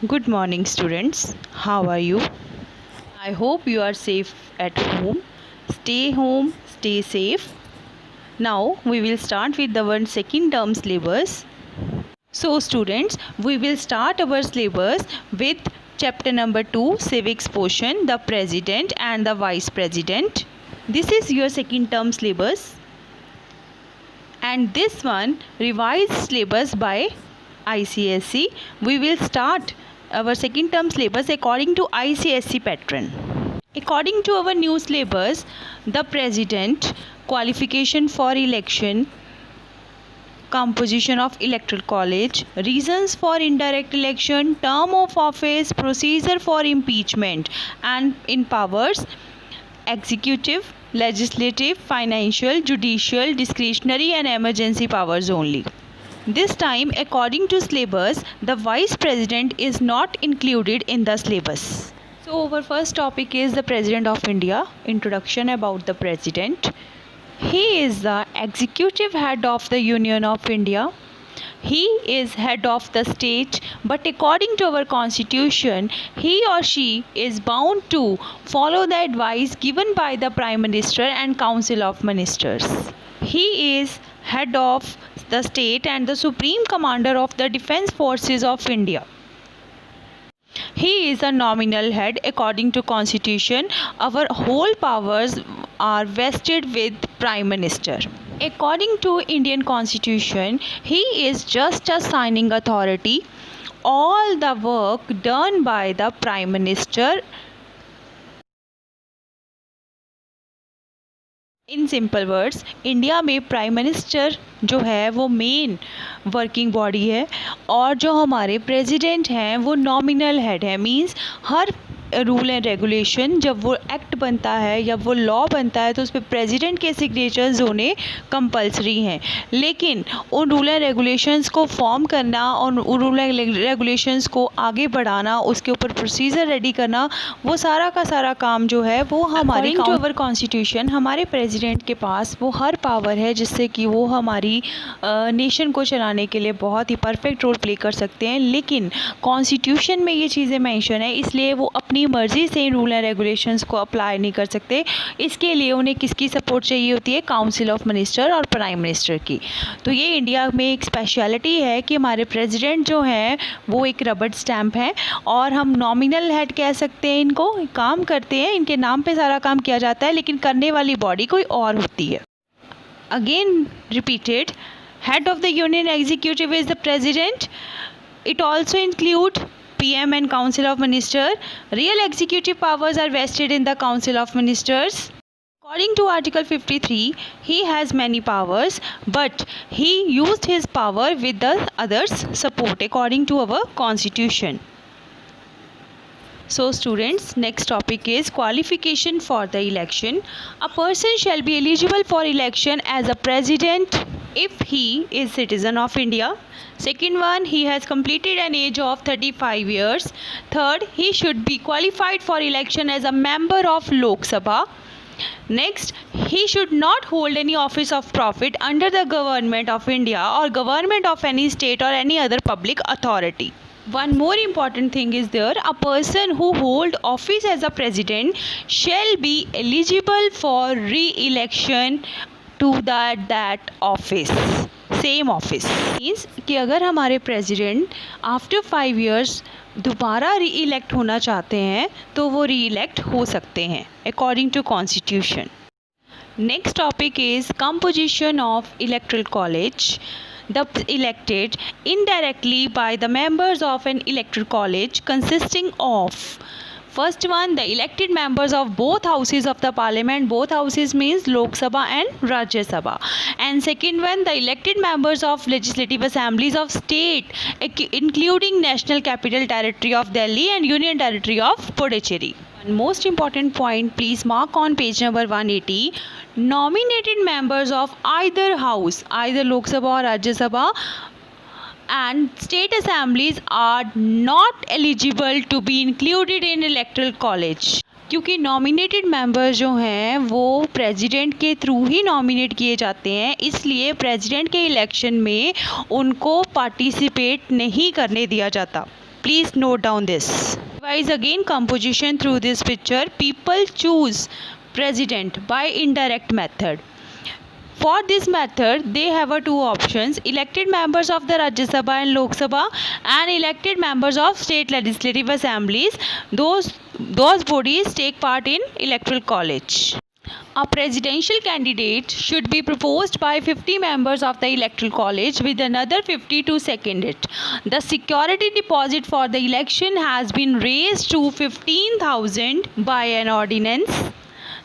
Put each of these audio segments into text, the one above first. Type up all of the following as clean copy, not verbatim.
Good morning, students. How are you? I hope you are safe at home. Stay home, stay safe. Now we will start with our second term syllabus. So, students, we will start our syllabus with chapter number 2, civics portion, the president and the vice president. This is your second term syllabus, and this one revised syllabus by ICSE. We will start our second term syllabus according to ICSE pattern. According to our new syllabus, the president, qualification for election, composition of electoral college, reasons for indirect election, term of office, procedure for impeachment, and in powers executive, legislative, financial, judicial, discretionary and emergency powers only. This time, according to syllabus, the vice president is not included in the syllabus. So our first topic is the President of India. Introduction about the President. He is the executive head of the Union of India. He is head of the state, but according to our constitution, he or she is bound to follow the advice given by the Prime Minister and Council of Ministers. He is head of the state and the supreme commander of the Defence Forces of India. He is a nominal head according to constitution. Our whole powers are vested with Prime Minister. According to Indian constitution, he is just a signing authority. All the work done by the Prime Minister. In simple words, India में prime minister जो है वो main working body है और जो हमारे president हैं वो नॉमिनल हेड है। Means her rule and regulation जब वो एक्ट बनता है या वो लॉ बनता है तो उस पर प्रेसिडेंट के सिग्नेचर्स होने कंपलसरी हैं, लेकिन उन रूल एंड रेगुलेशंस को फॉर्म करना और उन रूल एंड रेगुलेशंस को आगे बढ़ाना, उसके ऊपर प्रोसीजर रेडी करना, वो सारा का सारा काम जो है वो हमारे अवर कॉन्स्टिट्यूशन हमारे प्रेसिडेंट के पास वो हर पावर है जिससे कि वो हमारी नेशन को चलाने के लिए बहुत ही परफेक्ट रोल प्ले कर सकते हैं। लेकिन कॉन्स्टिट्यूशन में ये चीज़ें मेंशन है, इसलिए वो अपनी मर्ज़ी से रूल एंड रेगुलेशंस को अप्लाई नहीं कर सकते। इसके लिए उन्हें किसकी सपोर्ट चाहिए होती है? काउंसिल ऑफ मिनिस्टर और प्राइम मिनिस्टर की। तो ये इंडिया में एक स्पेशलिटी है कि हमारे प्रेसिडेंट जो हैं वो एक रबर स्टैम्प है और हम नॉमिनल हेड कह सकते हैं। इनको काम करते हैं, इनके नाम पे सारा काम किया जाता है, लेकिन करने वाली बॉडी कोई और होती है। Again repeated, head of the union executive is the president. It also include PM and council of minister. Real executive powers are vested in the council of ministers. According to article 53, he has many powers, but he used his power with the others support according to our constitution. So students, next topic is qualification for the election. A person shall be eligible for election as a president if he is citizen of India. Second one, he has completed an age of 35 years. Third, he should be qualified for election as a member of Lok Sabha. Next, he should not hold any office of profit under the government of India or government of any state or any other public authority. One more important thing is there, a person who hold office as a president shall be eligible for re-election to that office, same office. Means कि अगर हमारे president after 5 years दोबारा री elect होना चाहते हैं तो वो री इलेक्ट हो सकते हैं according to constitution. Next topic is composition of electoral college. The elected indirectly by the members of an electoral college consisting of first one, the elected members of both houses of the parliament. Both houses means Lok Sabha and Rajya Sabha. And second one, the elected members of legislative assemblies of state including National Capital Territory of Delhi and Union Territory of Puducherry. One most important point, please mark on page number 180. Nominated members of either house, either Lok Sabha or Rajya Sabha and state assemblies are not eligible to be included in electoral college. क्योंकि nominated members जो हैं वो president के through ही nominate किए जाते हैं, इसलिए president के इलेक्शन में उनको पार्टिसिपेट नहीं करने दिया जाता। Please note down this. Revise again composition through this picture. People choose president by indirect method. For this method, they have two options: elected members of the Rajya Sabha and Lok Sabha, and elected members of state legislative assemblies. Those bodies take part in electoral college. A presidential candidate should be proposed by 50 members of the electoral college with another 50 to second it. The security deposit for the election has been raised to 15,000 by an ordinance.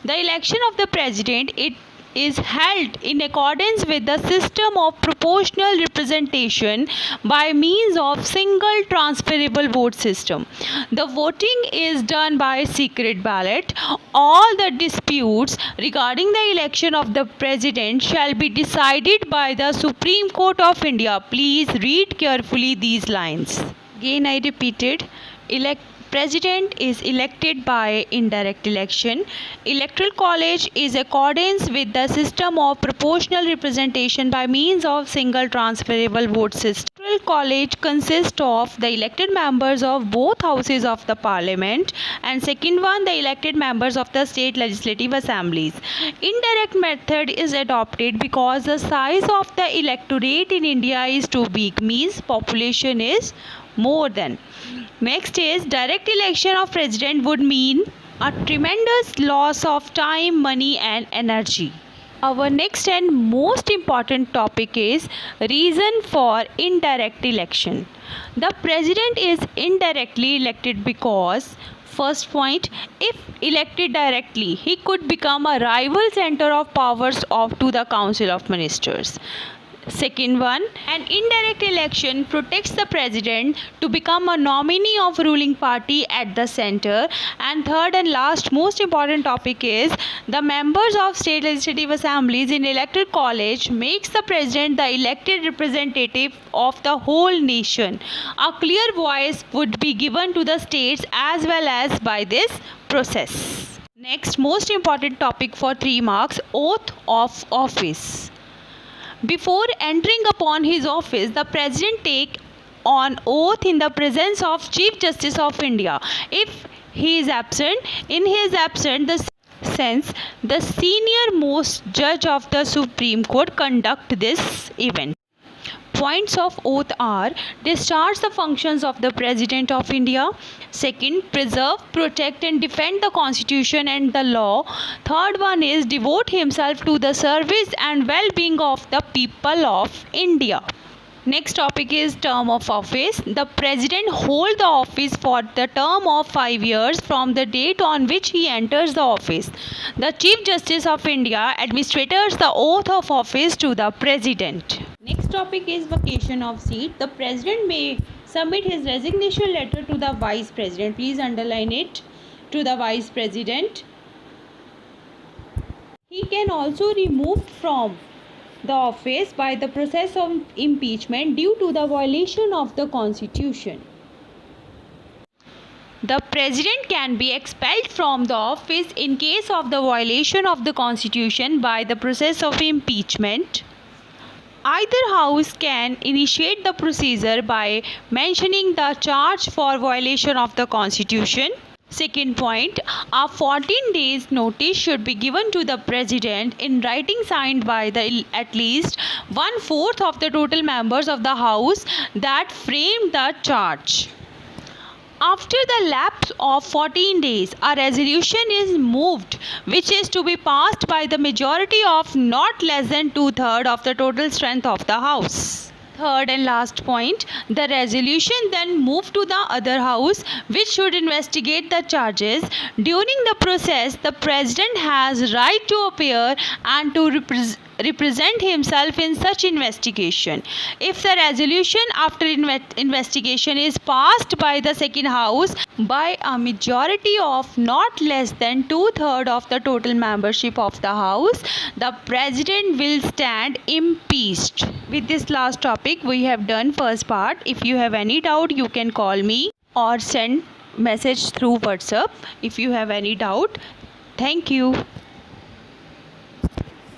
The election of the president is held in accordance with the system of proportional representation by means of single transferable vote system. The voting is done by secret ballot. All the disputes regarding the election of the president shall be decided by the Supreme Court of India. Please read carefully these lines. Again I repeated, President is elected by indirect election. Electoral college is accordance with the system of proportional representation by means of single transferable vote system. Electoral college consists of the elected members of both houses of the parliament, and second one, the elected members of the state legislative assemblies. Indirect method is adopted because the size of the electorate in India is too big, means population is more than. Next is direct election of president would mean a tremendous loss of time, money and energy. Our next and most important topic is reason for indirect election. The president is indirectly elected because, first point, if elected directly, he could become a rival center of powers to the Council of Ministers. Second one, an indirect election protects the president to become a nominee of ruling party at the center. And third and last most important topic is the members of state legislative assemblies in electoral college makes the president the elected representative of the whole nation. A clear voice would be given to the states as well as by this process. Next most important topic for 3 marks, oath of office. Before entering upon his office, the president take on oath in the presence of Chief Justice of India. If he is absent, the senior most judge of the Supreme Court conduct this event. Points of oath are: discharge the functions of the President of India. Second, preserve, protect and defend the Constitution and the law. Third one is devote himself to the service and well-being of the people of India. Next topic is term of office. The president holds the office for the term of 5 years from the date on which he enters the office. The Chief Justice of India administers the oath of office to the president. Next topic is vacation of seat. The president may submit his resignation letter to the vice president. Please underline it, to the vice president. He can also remove from the office by the process of impeachment due to the violation of the Constitution. The president can be expelled from the office in case of the violation of the Constitution by the process of impeachment. Either house can initiate the procedure by mentioning the charge for violation of the Constitution. Second point, a 14 days notice should be given to the president in writing signed by at least 1/4 of the total members of the house that framed the charge. After the lapse of 14 days, a resolution is moved which is to be passed by the majority of not less than 2/3 of the total strength of the house. Third and last point, the resolution then moved to the other house which should investigate the charges. During the process, the president has right to appear and to represent himself in such investigation. If the resolution after investigation is passed by the second house by a majority of not less than 2/3 of the total membership of the house, the president will stand impeached. With this last topic, we have done first part. If you have any doubt, you can call me or send message through WhatsApp if you have any doubt. Thank you.